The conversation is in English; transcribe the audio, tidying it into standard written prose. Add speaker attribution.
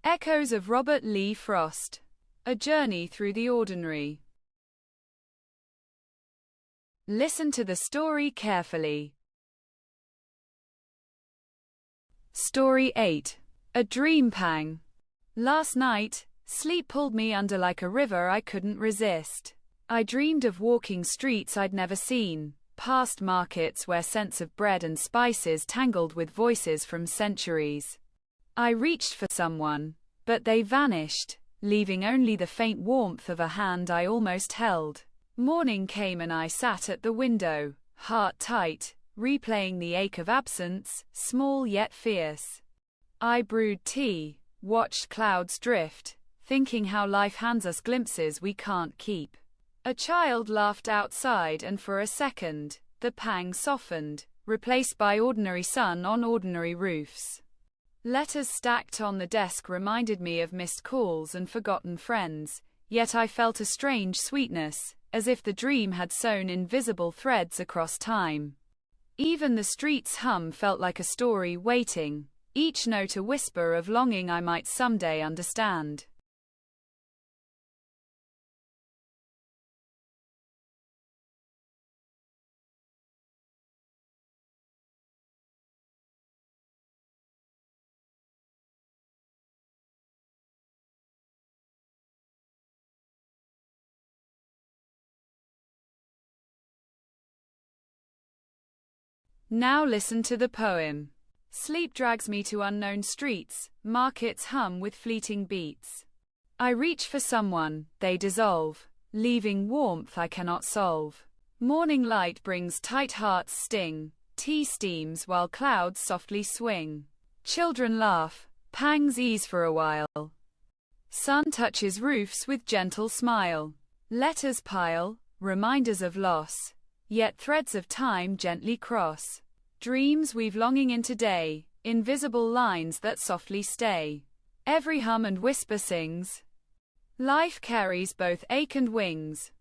Speaker 1: Echoes of Robert Lee Frost. A Journey Through the Ordinary. Listen to the story carefully. Story 8. A Dream Pang. Last night, sleep pulled me under like a river I couldn't resist. I dreamed of walking streets I'd never seen, past markets where scents of bread and spices tangled with voices from centuries. I reached for someone, but they vanished, leaving only the faint warmth of a hand I almost held. Morning came and I sat at the window, heart tight, replaying the ache of absence, small yet fierce. I brewed tea, watched clouds drift, thinking how life hands us glimpses we can't keep. A child laughed outside and for a second, the pang softened, replaced by ordinary sun on ordinary roofs. Letters stacked on the desk reminded me of missed calls and forgotten friends, yet I felt a strange sweetness, as if the dream had sewn invisible threads across time. Even the street's hum felt like a story waiting, each note a whisper of longing I might someday understand. Now listen to the poem. Sleep drags me to unknown streets, markets hum with fleeting beats. I reach for someone, they dissolve, leaving warmth I cannot solve. Morning light brings tight hearts sting, tea steams while clouds softly swing. Children laugh, pangs ease for a while. Sun touches roofs with gentle smile. Letters pile, reminders of loss, yet threads of time gently cross. Dreams weave longing into day, invisible lines that softly stay. Every hum and whisper sings. Life carries both ache and wings.